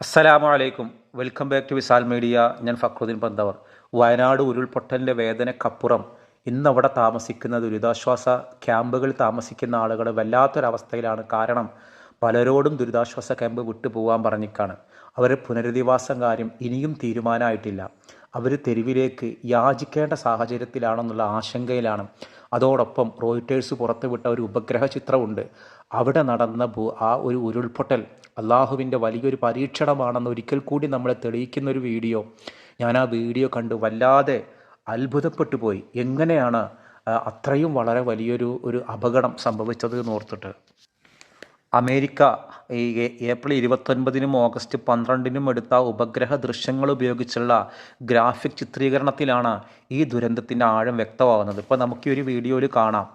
അസ്സലാമു അലൈക്കും. Welcome back to Visal media. ഞാൻ ഫക്രുദ്ദീൻ പന്തവർ. വയനാട് ഉരുൾപൊട്ടലിൻ്റെ വേദനക്കപ്പുറം ഇന്നവിടെ താമസിക്കുന്ന ദുരിതാശ്വാസ ക്യാമ്പുകളിൽ താമസിക്കുന്ന ആളുകൾ വല്ലാത്തൊരവസ്ഥയിലാണ്. കാരണം പലരോടും ദുരിതാശ്വാസ ക്യാമ്പ് വിട്ടു പോകാൻ പറഞ്ഞിക്കാണ്. അവർ പുനരധിവാസം കാര്യം ഇനിയും തീരുമാനമായിട്ടില്ല. അവർ തെരുവിലേക്ക് യാചിക്കേണ്ട സാഹചര്യത്തിലാണെന്നുള്ള ആശങ്കയിലാണ്. അതോടൊപ്പം റോയിട്ടേഴ്സ് പുറത്തുവിട്ട ഒരു ഉപഗ്രഹ ചിത്രമുണ്ട്. അവിടെ നടന്ന ആ ഒരു ഉരുൾപൊട്ടൽ അള്ളാഹുവിൻ്റെ വലിയൊരു പരീക്ഷണമാണെന്ന് ഒരിക്കൽ കൂടി നമ്മളെ തെളിയിക്കുന്നൊരു വീഡിയോ. ഞാൻ ആ വീഡിയോ കണ്ട് വല്ലാതെ അത്ഭുതപ്പെട്ടു പോയി. എങ്ങനെയാണ് അത്രയും വളരെ വലിയൊരു അപകടം സംഭവിച്ചത് എന്ന് ഓർത്തിട്ട്. അമേരിക്ക ഈ ഏപ്രിൽ 29-നും ഓഗസ്റ്റ് 12-നും എടുത്ത ഉപഗ്രഹ ദൃശ്യങ്ങൾ ഉപയോഗിച്ചുള്ള ഗ്രാഫിക് ചിത്രീകരണത്തിലാണ് ഈ ദുരന്തത്തിൻ്റെ ആഴം വ്യക്തമാകുന്നത്. ഇപ്പോൾ നമുക്ക് ഈ ഒരു വീഡിയോയിൽ കാണാം.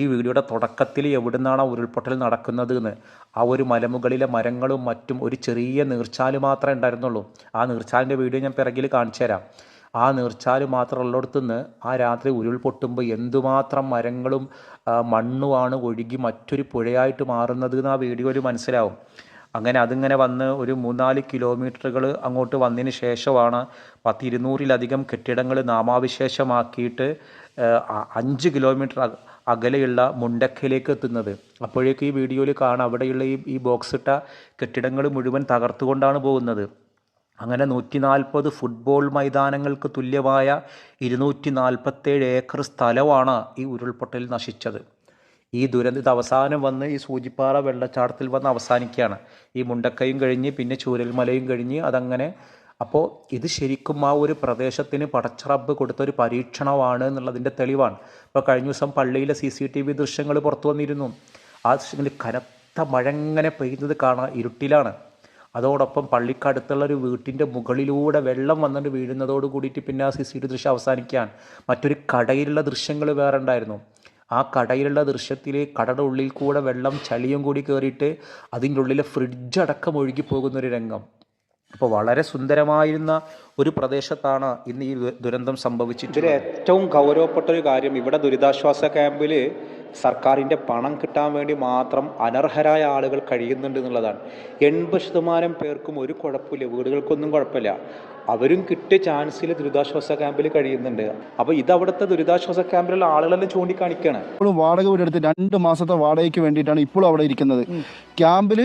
ഈ വീഡിയോയുടെ തുടക്കത്തിൽ എവിടുന്നാണ് ഉരുൾപൊട്ടൽ നടക്കുന്നത് എന്ന്. ആ ഒരു മലമുകളിലെ മരങ്ങളും മറ്റും ഒരു ചെറിയ നീർച്ചാല് മാത്രമേ ഉണ്ടായിരുന്നുള്ളൂ. ആ നീർച്ചാലിൻ്റെ വീഡിയോ ഞാൻ പിറകിൽ കാണിച്ചു തരാം. ആ നീർച്ചാല് മാത്രം ഉള്ളിടത്തുനിന്ന് ആ രാത്രി ഉരുൾപൊട്ടുമ്പോൾ എന്തുമാത്രം മരങ്ങളും മണ്ണുമാണ് ഒഴുകി മറ്റൊരു പുഴയായിട്ട് മാറുന്നത് എന്ന് ആ വീഡിയോയിൽ മനസ്സിലാവും. അങ്ങനെ അതിങ്ങനെ വന്ന് ഒരു 3-4 കിലോമീറ്ററുകൾ അങ്ങോട്ട് വന്നതിന് ശേഷമാണ് 200-ലധികം കെട്ടിടങ്ങൾ നാമാവിശേഷമാക്കിയിട്ട് 5 കിലോമീറ്റർ അകലെയുള്ള മുണ്ടക്കയിലേക്ക് എത്തുന്നത്. അപ്പോഴേക്കും ഈ വീഡിയോയിൽ കാണാം അവിടെയുള്ള ഈ ബോക്സ് ഇട്ട കെട്ടിടങ്ങൾ മുഴുവൻ തകർത്തുകൊണ്ടാണ് പോകുന്നത്. അങ്ങനെ 140 ഫുട്ബോൾ മൈതാനങ്ങൾക്ക് തുല്യമായ 247 ഏക്കർ സ്ഥലമാണ് ഈ ഉരുൾപൊട്ടലിൽ നശിച്ചത്. ഈ ദുരന്തം അവസാനം വന്ന് ഈ സൂചിപ്പാറ വെള്ളച്ചാട്ടത്തിൽ വന്ന് അവസാനിക്കുകയാണ്. ഈ മുണ്ടക്കയും കഴിഞ്ഞ് പിന്നെ ചൂരൽമലയും കഴിഞ്ഞ് അതങ്ങനെ. അപ്പോൾ ഇത് ശരിക്കും ആ ഒരു പ്രദേശത്തിന് പടച്ചറബ് കൊടുത്തൊരു പരീക്ഷണമാണ് എന്നുള്ളതിൻ്റെ തെളിവാണ്. ഇപ്പോൾ കഴിഞ്ഞ ദിവസം പള്ളിയിലെ CCTV ദൃശ്യങ്ങൾ പുറത്തു വന്നിരുന്നു. ആ ദൃശ്യങ്ങളിൽ കനത്ത മഴ ഇങ്ങനെ പെയ്യുന്നത് കാണാൻ ഇരുട്ടിലാണ്. അതോടൊപ്പം പള്ളിക്കടുത്തുള്ള ഒരു വീട്ടിൻ്റെ മുകളിലൂടെ വെള്ളം വന്നിട്ട് വീഴുന്നതോട് കൂടിയിട്ട് പിന്നെ ആ CCTV ദൃശ്യം അവസാനിക്കാൻ. മറ്റൊരു കടയിലുള്ള ദൃശ്യങ്ങൾ വേറെ ഉണ്ടായിരുന്നു. ആ കടയിലുള്ള ദൃശ്യത്തിൽ കടയുടെ ഉള്ളിൽ കൂടെ വെള്ളം ചളിയും കൂടി കയറിയിട്ട് അതിൻ്റെ ഉള്ളിലെ ഫ്രിഡ്ജ് അടക്കം ഒഴുകി പോകുന്നൊരു രംഗം. അപ്പോൾ വളരെ സുന്ദരമായിരുന്ന ഒരു പ്രദേശത്താണ് ഇന്ന് ഈ ദുരന്തം സംഭവിച്ചിട്ട്. ഇതിൽ ഏറ്റവും ഗൗരവപ്പെട്ടൊരു കാര്യം, ഇവിടെ ദുരിതാശ്വാസ ക്യാമ്പിൽ സർക്കാരിൻ്റെ പണം കിട്ടാൻ വേണ്ടി മാത്രം അനർഹരായ ആളുകൾ കഴിയുന്നുണ്ട് എന്നുള്ളതാണ്. 80% പേർക്കും ഒരു കുഴപ്പമില്ല, വീടുകൾക്കൊന്നും കുഴപ്പമില്ല. അവരും കിട്ടിയ ചാൻസിൽ ദുരിതാശ്വാസ ക്യാമ്പിൽ കഴിയുന്നുണ്ട്. അപ്പോൾ ഇതവിടുത്തെ ദുരിതാശ്വാസ ക്യാമ്പിലുള്ള ആളുകളെല്ലാം ചൂണ്ടിക്കാണിക്കുകയാണ്. ഇപ്പോഴും വാടക വീടെടുത്ത് 2 മാസത്തെ വാടകയ്ക്ക് വേണ്ടിയിട്ടാണ് ഇപ്പോഴും അവിടെ ഇരിക്കുന്നത്. ക്യാമ്പിൽ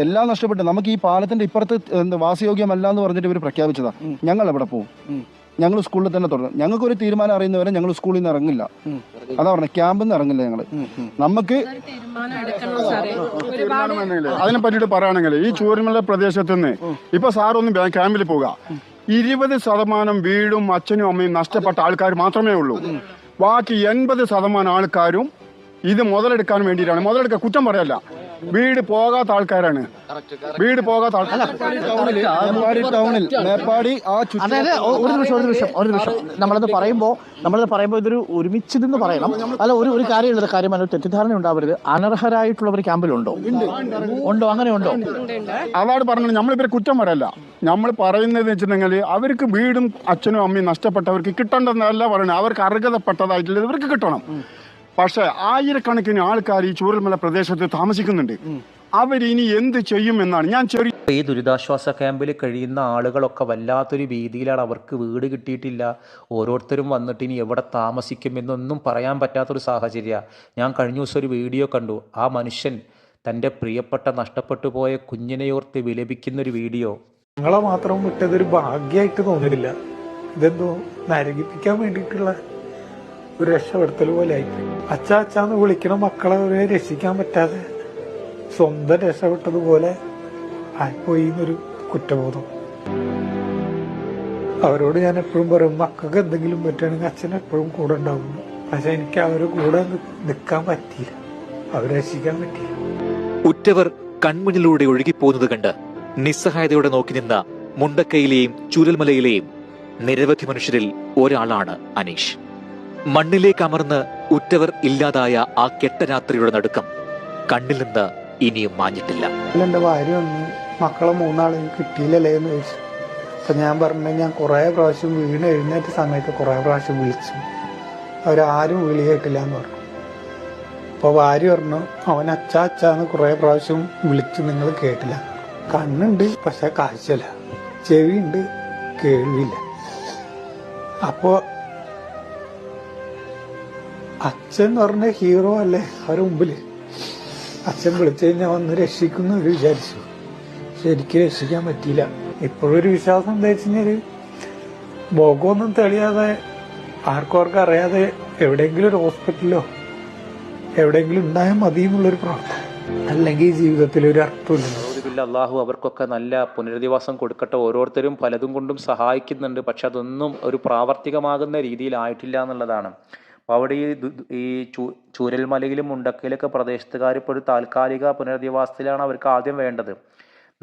എല്ലാം നഷ്ടപ്പെട്ട് നമുക്ക് ഈ പാലത്തിന്റെ ഇപ്പുറത്ത് വാസയോഗ്യമല്ല എന്ന് പറഞ്ഞിട്ട് ഇവർ പ്രഖ്യാപിച്ചതാ. ഞങ്ങൾ എവിടെ പോകും? ഞങ്ങൾ സ്കൂളിൽ തന്നെ തുടരും. ഞങ്ങൾക്കൊരു തീരുമാനം അറിയുന്നവരെ ഞങ്ങൾ സ്കൂളിൽ നിന്ന് ഇറങ്ങില്ല. അതാ പറഞ്ഞത്, ക്യാമ്പിൽ നിന്ന് ഇറങ്ങില്ല ഞങ്ങൾ. നമുക്ക് അതിനെ പറ്റിയിട്ട് പറയുകയാണെങ്കിൽ ഈ ചൂരൽമല പ്രദേശത്ത് നിന്ന് ഇപ്പൊ സാറൊന്നും ക്യാമ്പിൽ പോകുക, 20% വീടും അച്ഛനും അമ്മയും നഷ്ടപ്പെട്ട ആൾക്കാർ മാത്രമേ ഉള്ളൂ. ബാക്കി 80% ആൾക്കാരും ഇത് മുതലെടുക്കാൻ വേണ്ടിയിട്ടാണ്. മുതലെടുക്കാൻ കുറ്റം പറയല്ല, വീട് പോകാത്ത ആൾക്കാരാണ്. വീട് പോകാത്ത ആൾക്കാർ അതായത് ഒരു നിമിഷം നമ്മളത് പറയുമ്പോൾ ഇതൊരു ഒരുമിച്ച് നിന്ന് പറയണം. അല്ല, ഒരു കാര്യമുള്ളൊരു കാര്യമാണ്, തെറ്റിദ്ധാരണ ഉണ്ടാവരുത്. അനർഹരായിട്ടുള്ളവർ ക്യാമ്പിലുണ്ടോ? ഉണ്ടോ? അങ്ങനെ ഉണ്ടോ? അതാണ് പറഞ്ഞത്. നമ്മളിവരെ കുറ്റം പറയല്ല. നമ്മൾ പറയുന്നത് വെച്ചിട്ടുണ്ടെങ്കിൽ അവർക്ക് വീടും അച്ഛനും അമ്മയും നഷ്ടപ്പെട്ടവർക്ക് കിട്ടേണ്ടതല്ല പറയുന്നത്. അവർക്ക് അർഹതപ്പെട്ടതായിട്ടുള്ളത് ഇവർക്ക് കിട്ടണം. പക്ഷെ ആയിരക്കണക്കിന് ആൾക്കാർ ഈ ചൂരൽമല പ്രദേശത്ത് താമസിക്കുന്നുണ്ട്. അവരിനി എന്ത് ചെയ്യും എന്നാണ് ഞാൻ ഈ ദുരിതാശ്വാസ ക്യാമ്പിൽ കഴിയുന്ന ആളുകളൊക്കെ വല്ലാത്തൊരു ഭീതിയിലാണ്. അവർക്ക് വീട് കിട്ടിയിട്ടില്ല. ഓരോരുത്തരും വന്നിട്ട് ഇനി എവിടെ താമസിക്കുമെന്നൊന്നും പറയാൻ പറ്റാത്തൊരു സാഹചര്യമാണ്. ഞാൻ കഴിഞ്ഞ ദിവസം ഒരു വീഡിയോ കണ്ടു. ആ മനുഷ്യൻ തൻ്റെ പ്രിയപ്പെട്ട നഷ്ടപ്പെട്ടു പോയ കുഞ്ഞിനെയോർത്ത് വിലപിക്കുന്നൊരു വീഡിയോ. ഞങ്ങളെ മാത്രം വിട്ടതൊരു ഭാഗ്യമായിട്ട് തോന്നിയില്ല. ഇതെന്തോ നരകിപ്പിക്കാൻ വേണ്ടിയിട്ടുള്ള ഒരു രക്ഷപ്പെടുത്തൽ പോലെ ആയിപ്പോയി. അച്ചാന്ന് വിളിക്കണ മക്കളെ അവരെ രക്ഷിക്കാൻ പറ്റാതെ സ്വന്തം രക്ഷപ്പെട്ടതുപോലെ ആയിപ്പോയി എന്നൊരു കുറ്റബോധം. അവരോട് ഞാൻ എപ്പോഴും പറയും, മക്കൾക്ക് എന്തെങ്കിലും പറ്റുകയാണെങ്കിൽ അച്ഛൻ എപ്പോഴും കൂടെ ഉണ്ടാവുന്നു. പക്ഷെ എനിക്ക് അവരുടെ കൂടെ നിൽക്കാൻ പറ്റിയില്ല, അവരെ രക്ഷിക്കാൻ പറ്റിയില്ല. ഉറ്റവർ കൺമുന്നിലൂടെ ഒഴുകിപ്പോകുന്നത് കണ്ട് നിസ്സഹായതയോടെ നോക്കി നിന്ന മുണ്ടക്കയിലെയും ചൂരൽമലയിലെയും നിരവധി മനുഷ്യരിൽ ഒരാളാണ് അനീഷ്. മണ്ണിലേക്ക് അമർന്ന് ഉറ്റവർ ഇല്ലാതായ ആ കെട്ട രാത്രിയുടെ നടുക്കം കണ്ണിൽ നിന്ന് ഇനിയും മാഞ്ഞിട്ടില്ല. എന്റെ ഭാര്യ ഒന്ന് മക്കളെ 3 കിട്ടിയില്ലല്ലേ എന്ന് ചോദിച്ചു. അപ്പൊ ഞാൻ പറഞ്ഞ, ഞാൻ കുറെ പ്രാവശ്യം വീണ് എഴുന്നേറ്റ സമയത്ത് കുറെ പ്രാവശ്യം വിളിച്ചു, അവരാരും വിളി കേട്ടില്ല എന്ന് പറഞ്ഞു. അപ്പൊ ഭാര്യ പറഞ്ഞു, അവൻ അച്ഛാന്ന് കുറെ പ്രാവശ്യം വിളിച്ചു, നിങ്ങൾ കേട്ടില്ല. കണ്ണുണ്ട് പക്ഷെ കാഴ്ചയില്ല, ചെവിയുണ്ട് കേൾവിയില്ല. അപ്പോ അച്ഛൻ എന്ന് പറഞ്ഞ ഹീറോ അല്ലേ അവരുടെ മുമ്പില്. അച്ഛൻ വിളിച്ചു കഴിഞ്ഞാൽ വന്ന് രക്ഷിക്കുന്നു അവർ വിചാരിച്ചു. പക്ഷെ എനിക്ക് രക്ഷിക്കാൻ പറ്റിയില്ല. ഇപ്പോഴൊരു വിശ്വാസം എന്താ വെച്ച് കഴിഞ്ഞാല് മുഖമൊന്നും തെളിയാതെ ആർക്കും അറിയാതെ എവിടെയെങ്കിലും ഒരു ഹോസ്പിറ്റലിലോ എവിടെയെങ്കിലും ഉണ്ടായാൽ മതി എന്നുള്ളൊരു പ്രാർത്ഥന. അല്ലെങ്കിൽ ജീവിതത്തിൽ ഒരു അർത്ഥമില്ല. അള്ളാഹു അവർക്കൊക്കെ നല്ല പുനരധിവാസം കൊടുക്കട്ടെ. ഓരോരുത്തരും പലതും കൊണ്ടും സഹായിക്കുന്നുണ്ട്, പക്ഷെ അതൊന്നും ഒരു പ്രാവർത്തികമാകുന്ന രീതിയിലായിട്ടില്ല എന്നുള്ളതാണ്. അപ്പോൾ അവിടെ ഈ ചൂരൽമലയിലും മുണ്ടക്കയിലൊക്കെ പ്രദേശത്തുകാർ ഇപ്പോൾ ഒരു താൽക്കാലിക പുനരധിവാസത്തിലാണ് അവർക്ക് ആദ്യം വേണ്ടത്.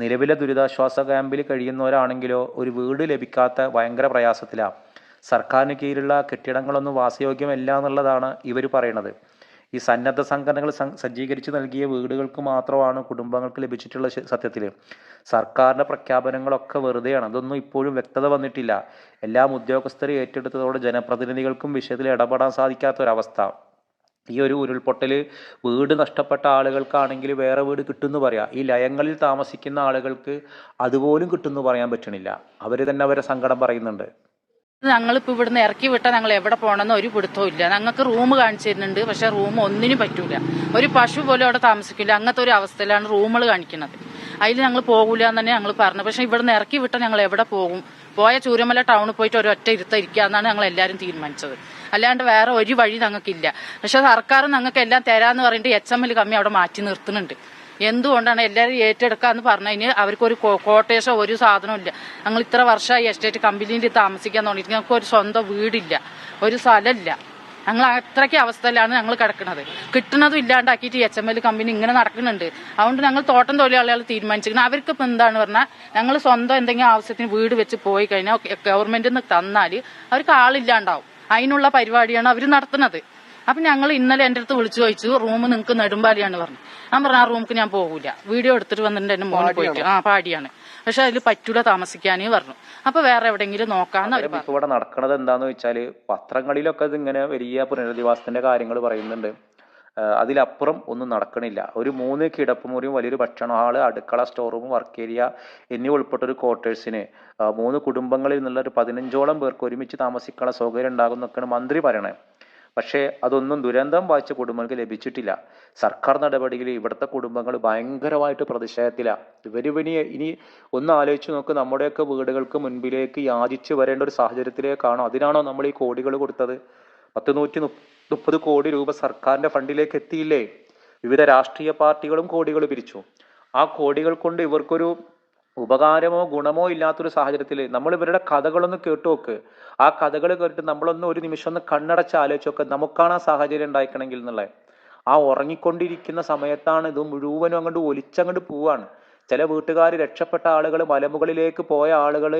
നിലവിലെ ദുരിതാശ്വാസ ക്യാമ്പിൽ കഴിയുന്നവരാണെങ്കിലോ ഒരു വീട് ലഭിക്കാത്ത ഭയങ്കര പ്രയാസത്തിലാണ്. സർക്കാരിന് കീഴിലുള്ള കെട്ടിടങ്ങളൊന്നും വാസയോഗ്യമല്ല എന്നുള്ളതാണ് ഇവർ പറയുന്നത്. ഈ സന്നദ്ധ സംഘടനകൾ സജ്ജീകരിച്ച് നൽകിയ വീടുകൾക്ക് മാത്രമാണ് കുടുംബങ്ങൾക്ക് ലഭിച്ചിട്ടുള്ള സത്യത്തിൽ. സർക്കാരിൻ്റെ പ്രഖ്യാപനങ്ങളൊക്കെ വെറുതെയാണ്. അതൊന്നും ഇപ്പോഴും വ്യക്തത വന്നിട്ടില്ല. എല്ലാം ഉദ്യോഗസ്ഥരെ ഏറ്റെടുത്തതോടെ ജനപ്രതിനിധികൾക്കും വിഷയത്തിൽ ഇടപെടാൻ സാധിക്കാത്തൊരവസ്ഥ. ഈ ഒരു ഉരുൾപൊട്ടൽ വീട് നഷ്ടപ്പെട്ട ആളുകൾക്കാണെങ്കിൽ വേറെ വീട് കിട്ടുമെന്ന് പറയാം. ഈ ലയങ്ങളിൽ താമസിക്കുന്ന ആളുകൾക്ക് അതുപോലും കിട്ടുമെന്ന് പറയാൻ പറ്റണില്ല. അവർ തന്നെ അവരെ സങ്കടം പറയുന്നുണ്ട്. ഞങ്ങളിപ്പോ ഇവിടുന്ന് ഇറക്കി വിട്ടാൽ ഞങ്ങൾ എവിടെ പോകണമെന്ന് ഒരു പിടുത്തവും ഇല്ല. ഞങ്ങൾക്ക് റൂം കാണിച്ചു തരുന്നുണ്ട്, പക്ഷെ റൂം ഒന്നിനും പറ്റൂല. ഒരു പശു പോലും അവിടെ താമസിക്കില്ല. അങ്ങനത്തെ ഒരു അവസ്ഥയിലാണ് റൂമുകൾ കാണിക്കുന്നത്. അതിൽ ഞങ്ങൾ പോകൂല എന്ന് തന്നെ ഞങ്ങൾ പറഞ്ഞു. പക്ഷെ ഇവിടുന്ന് ഇറക്കി വിട്ടാൽ ഞങ്ങൾ എവിടെ പോകും? പോയ ചൂരമല ടൗണിൽ പോയിട്ട് ഒരൊറ്റ ഇരിക്കുക എന്നാണ് ഞങ്ങൾ എല്ലാവരും തീരുമാനിച്ചത്. അല്ലാണ്ട് വേറെ ഒരു വഴി ഞങ്ങൾക്കില്ല. പക്ഷെ സർക്കാർ ഞങ്ങൾക്ക് എല്ലാം തരാന്ന് പറഞ്ഞിട്ട് HML കമ്മി അവിടെ മാറ്റി നിർത്തുന്നുണ്ട്. എന്തുകൊണ്ടാണ് എല്ലാവരും ഏറ്റെടുക്കാന്ന് പറഞ്ഞതിന് അവർക്കൊരു കോട്ടേഷോ ഒരു സാധനവും ഇല്ല. ഞങ്ങൾ ഇത്ര വർഷമായി എസ്റ്റേറ്റ് കമ്പനിയിൽ താമസിക്കാൻ തുടങ്ങിയിട്ട് ഞങ്ങൾക്ക് ഒരു സ്വന്തം വീടില്ല, ഒരു സ്ഥലമില്ല. ഞങ്ങൾ അത്രയ്ക്ക് അവസ്ഥയിലാണ് ഞങ്ങൾ കിടക്കുന്നത്. കിട്ടുന്നതും ഇല്ലാണ്ടാക്കിയിട്ട് HML കമ്പനി ഇങ്ങനെ നടക്കുന്നുണ്ട്. അതുകൊണ്ട് ഞങ്ങൾ തോട്ടം തൊഴിലാളികൾ തീരുമാനിച്ചിരിക്കുന്നത് അവർക്ക് ഇപ്പം എന്താണ് പറഞ്ഞാൽ ഞങ്ങൾ സ്വന്തം എന്തെങ്കിലും ആവശ്യത്തിന് വീട് വെച്ച് പോയി കഴിഞ്ഞാൽ ഗവൺമെന്റിൽ നിന്ന് തന്നാൽ അവർക്ക് ആളില്ലാണ്ടാവും. അതിനുള്ള പരിപാടിയാണ് അവർ നടത്തുന്നത്. അപ്പൊ ഞങ്ങൾ ഇന്നലെ എൻ്റെ അടുത്ത് വിളിച്ചു ചോദിച്ചു, റൂം നിങ്ങൾക്ക് നെടുമ്പാലിയാണ് പറഞ്ഞു. ഞാൻ പറഞ്ഞു ആ റൂമിക്ക് ഞാൻ പോകൂല, വീഡിയോ എടുത്തിട്ട് വന്നിട്ട് എന്റെ മോനെ പോയിട്ട് പാടിയാണ്, പക്ഷെ അതിൽ പറ്റൂല താമസിക്കാനേ പറഞ്ഞു. അപ്പൊ വേറെ എവിടെയെങ്കിലും നോക്കാന്ന് അവർ പറഞ്ഞു. ഇവിടെ നടക്കുന്നത് എന്താന്ന് വെച്ചാല് പത്രങ്ങളിലൊക്കെ ഇതിങ്ങനെ വലിയ പുനരധിവാസത്തിന്റെ കാര്യങ്ങൾ പറയുന്നുണ്ട്. അതിലപ്പുറം ഒന്നും നടക്കണില്ല. ഒരു 3 കിടപ്പുമുറിയും വലിയൊരു ഭക്ഷണ ഹാള്, അടുക്കള, സ്റ്റോർ റൂം, വർക്ക് ഏരിയ എന്നിവ ഉൾപ്പെട്ട ഒരു ക്വാർട്ടേഴ്സിന് 3 കുടുംബങ്ങളിൽ നിന്നുള്ള ഒരു 15ഓളം പേർക്ക് ഒരുമിച്ച് താമസിക്കാനുള്ള സൗകര്യം ഉണ്ടാകുന്നൊക്കെയാണ് മന്ത്രി പറയണേ. പക്ഷേ അതൊന്നും ദുരന്തം ബാധിച്ച കുടുംബങ്ങൾക്ക് ലഭിച്ചിട്ടില്ല. സർക്കാർ നടപടിയിൽ ഇവിടുത്തെ കുടുംബങ്ങൾ ഭയങ്കരമായിട്ട് പ്രതിഷേധത്തിലാണ്. ഇനി ഒന്ന് ആലോചിച്ച് നോക്ക്, നമ്മുടെയൊക്കെ വീടുകൾക്ക് മുൻപിലേക്ക് യാചിച്ച് വരേണ്ട ഒരു സാഹചര്യത്തിലേക്കാണോ? അതിനാണോ നമ്മൾ ഈ കോടികൾ കൊടുത്തത്? 130 കോടി രൂപ സർക്കാരിന്റെ ഫണ്ടിലേക്ക് എത്തിയില്ലേ? വിവിധ രാഷ്ട്രീയ പാർട്ടികളും കോടികൾ പിരിച്ചു. ആ കോടികൾ കൊണ്ട് ഇവർക്കൊരു ഉപകാരമോ ഗുണമോ ഇല്ലാത്തൊരു സാഹചര്യത്തിൽ നമ്മൾ ഇവരുടെ കഥകളൊന്ന് കേട്ടു നോക്ക്. ആ കഥകൾ കേട്ടിട്ട് നമ്മളൊന്ന് ഒരു നിമിഷം ഒന്ന് കണ്ണടച്ച് ആലോചിച്ച് നോക്ക്, നമുക്കാണ് ആ സാഹചര്യം ഉണ്ടായിക്കണമെങ്കിൽ എന്നുള്ളത്. ആ ഉറങ്ങിക്കൊണ്ടിരിക്കുന്ന സമയത്താണ് ഇത് മുഴുവനും അങ്ങോട്ട് ഒലിച്ചങ്ങോട്ട് പോവാണ്. ചില വീട്ടുകാർ, രക്ഷപ്പെട്ട ആളുകൾ, മലമുകളിലേക്ക് പോയ ആളുകൾ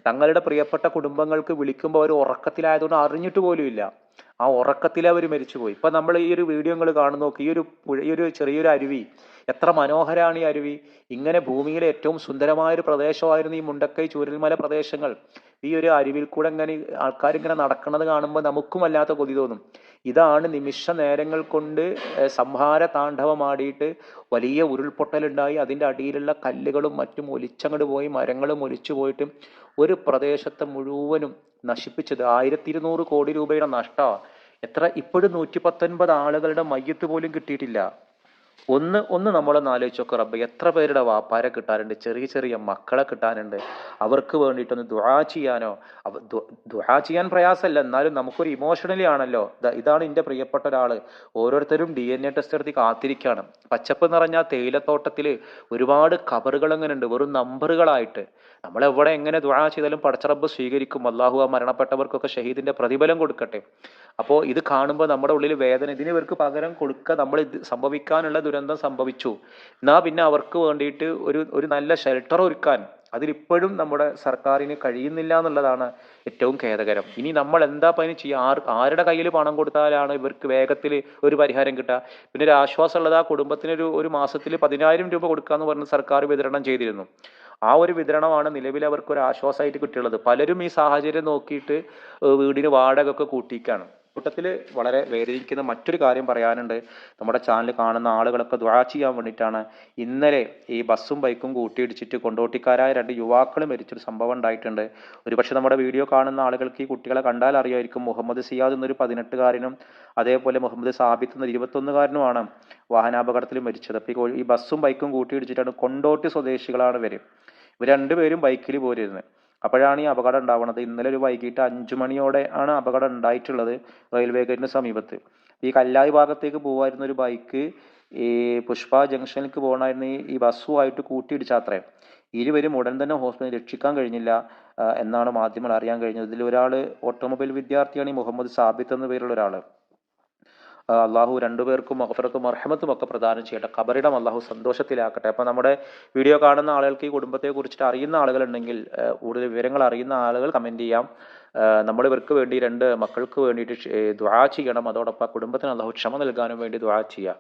തങ്ങളുടെ പ്രിയപ്പെട്ട കുടുംബങ്ങൾക്ക് വിളിക്കുമ്പോൾ അവർ ഉറക്കത്തിലായതുകൊണ്ട് അറിഞ്ഞിട്ട് പോലും ഇല്ല. ആ ഉറക്കത്തിൽ അവർ മരിച്ചുപോയി. ഇപ്പൊ നമ്മൾ ഈ ഒരു വീഡിയോകൾ കാണുന്ന നോക്കി, ഈ ഒരു ചെറിയൊരു അരുവി, എത്ര മനോഹരമാണ് ഈ അരുവി. ഇങ്ങനെ ഭൂമിയിലെ ഏറ്റവും സുന്ദരമായൊരു പ്രദേശമായിരുന്നു ഈ മുണ്ടക്കൈ ചൂരൽമല പ്രദേശങ്ങൾ. ഈ ഒരു അരുവിൽ കൂടെ ഇങ്ങനെ ആൾക്കാരിങ്ങനെ നടക്കുന്നത് കാണുമ്പോൾ നമുക്കും വല്ലാത്ത കൊതി തോന്നും. ഇതാണ് നിമിഷ നേരങ്ങൾ കൊണ്ട് സംഹാര താണ്ഡവമാടിയിട്ട് വലിയ ഉരുൾപൊട്ടലുണ്ടായി അതിൻ്റെ അടിയിലുള്ള കല്ലുകളും മറ്റും ഒലിച്ചങ്ങോട്ട് പോയി, മരങ്ങളും ഒലിച്ചു പോയിട്ട് ഒരു പ്രദേശത്തെ മുഴുവനും നശിപ്പിച്ചത്. 1200 കോടി രൂപയുടെ നഷ്ടമാണ്. ഇപ്പോഴും 119 ആളുകളുടെ മയ്യത്ത് പോലും കിട്ടിയിട്ടില്ല. ഒന്ന് നമ്മളൊന്ന് ആലോചിച്ച് നോക്കുക. റബ്ബ്, എത്ര പേരുടെ വാപ്പാരെ കിട്ടാനുണ്ട്, ചെറിയ ചെറിയ മക്കളെ കിട്ടാനുണ്ട്. അവർക്ക് വേണ്ടിയിട്ടൊന്ന് ദുആ ചെയ്യാനോ, ദുആ ചെയ്യാൻ പ്രയാസമല്ല, എന്നാലും നമുക്കൊരു ഇമോഷണലി ആണല്ലോ. ഇതാണ് എൻ്റെ പ്രിയപ്പെട്ട ഒരാള്. ഓരോരുത്തരും DNA ടെസ്റ്റ് നടത്തി കാത്തിരിക്കുകയാണ്. പച്ചപ്പ് നിറഞ്ഞ തേയിലത്തോട്ടത്തിൽ ഒരുപാട് കബറുകൾ എങ്ങനെ ഉണ്ട്, വെറും നമ്പറുകളായിട്ട്. നമ്മളെവിടെ എങ്ങനെ ദുആ ചെയ്താലും പടച്ച റബ്ബ് സ്വീകരിക്കും. അള്ളാഹു ആ മരണപ്പെട്ടവർക്കൊക്കെ ഷഹീദിന്റെ പ്രതിഫലം കൊടുക്കട്ടെ. അപ്പോൾ ഇത് കാണുമ്പോൾ നമ്മുടെ ഉള്ളിൽ വേദന, ഇതിന് ഇവർക്ക് പകരം കൊടുക്കുക. നമ്മൾ ഇത് സംഭവിക്കാനുള്ള ദുരന്തം സംഭവിച്ചു, എന്നാ പിന്നെ അവർക്ക് വേണ്ടിയിട്ട് ഒരു നല്ല ഷെൽട്ടർ ഒരുക്കാൻ അതിലിപ്പോഴും നമ്മുടെ സർക്കാരിന് കഴിയുന്നില്ല എന്നുള്ളതാണ് ഏറ്റവും ഖേദകരം. ഇനി നമ്മൾ എന്താ പനി ചെയ്യുക? ആരുടെ കയ്യിൽ പണം കൊടുത്താലാണ് ഇവർക്ക് വേഗത്തിൽ ഒരു പരിഹാരം കിട്ടുക? പിന്നെ ഒരു ആശ്വാസമുള്ളത്, ആ കുടുംബത്തിന് ഒരു മാസത്തിൽ 10,000 രൂപ കൊടുക്കാന്ന് പറഞ്ഞ് സർക്കാർ വിതരണം ചെയ്തിരുന്നു. ആ ഒരു വിതരണമാണ് നിലവിൽ അവർക്ക് ഒരു ആശ്വാസമായിട്ട് കിട്ടിയുള്ളത്. പലരും ഈ സാഹചര്യം നോക്കിയിട്ട് വീടിന് വാടക ഒക്കെ കൂട്ടിക്കാണ്. ഇക്കൂട്ടത്തിൽ വളരെ വേദനിക്കുന്ന മറ്റൊരു കാര്യം പറയാനുണ്ട്. നമ്മുടെ ചാനൽ കാണുന്ന ആളുകളൊക്കെ ദുആ ചെയ്യാൻ വേണ്ടിയിട്ടാണ്. ഇന്നലെ ഈ ബസ്സും ബൈക്കും കൂട്ടിയിടിച്ചിട്ട് കൊണ്ടോട്ടിക്കാരായ 2 യുവാക്കൾ മരിച്ചൊരു സംഭവം ഉണ്ടായിട്ടുണ്ട്. ഒരുപക്ഷെ നമ്മുടെ വീഡിയോ കാണുന്ന ആളുകൾക്ക് ഈ കുട്ടികളെ കണ്ടാൽ അറിയായിരിക്കും. മുഹമ്മദ് സിയാദ് എന്നൊരു 18കാരനും അതേപോലെ മുഹമ്മദ് സാബിത്ത് എന്നൊരു 21കാരനുമാണ് വാഹനാപകടത്തിൽ മരിച്ചത്. അപ്പോൾ ഈ ബസ്സും ബൈക്കും കൂട്ടിയിടിച്ചിട്ടാണ്. കൊണ്ടോട്ടി സ്വദേശികളാണ് ഇവർ രണ്ടുപേരും ബൈക്കിൽ പോരുന്നത്. അപ്പോഴാണ് ഈ അപകടം ഉണ്ടാവുന്നത്. ഇന്നലെ ഒരു വൈകിട്ട് 5 മണിയോടെ ആണ് അപകടം ഉണ്ടായിട്ടുള്ളത് റെയിൽവേ ഗേറ്റിന് സമീപത്ത്. ഈ കല്ലായി ഭാഗത്തേക്ക് പോകുമായിരുന്ന ഒരു ബൈക്ക് ഈ പുഷ്പ ജംഗ്ഷനിലേക്ക് പോകണമായിരുന്ന ഈ ബസ്സുമായിട്ട് കൂട്ടിയിടിച്ചാത്രേ. ഇരുവരും ഉടൻ തന്നെ ഹോസ്പിറ്റലിൽ രക്ഷിക്കാൻ കഴിഞ്ഞില്ല എന്നാണ് മാധ്യമങ്ങൾ അറിയാൻ കഴിഞ്ഞത്. ഇതിൽ ഒരാൾ ഓട്ടോമൊബൈൽ വിദ്യാർത്ഥിയാണ്, ഈ മുഹമ്മദ് സാബിത്ത് എന്ന പേരുള്ള ഒരാൾ. അള്ളാഹു രണ്ടുപേർക്കും മഗ്ഫിറത്തും മർഹമത്തും ഒക്കെ പ്രദാനം ചെയ്യട്ടെ. ഖബറിടം അള്ളാഹു സന്തോഷത്തിലാക്കട്ടെ. അപ്പോൾ നമ്മുടെ വീഡിയോ കാണുന്ന ആളുകൾക്ക് ഈ കുടുംബത്തെ കുറിച്ചിട്ട് അറിയുന്ന ആളുകളുണ്ടെങ്കിൽ, കൂടുതൽ വിവരങ്ങൾ അറിയുന്ന ആളുകൾ കമൻറ്റ് ചെയ്യാം. നമ്മൾ ഇവർക്ക് വേണ്ടി 2 മക്കൾക്ക് വേണ്ടിയിട്ട് ദുആ ചെയ്യണം. അതോടൊപ്പം കുടുംബത്തിന് അള്ളാഹു ക്ഷമ നൽകാനും വേണ്ടി ദുആ ചെയ്യുക.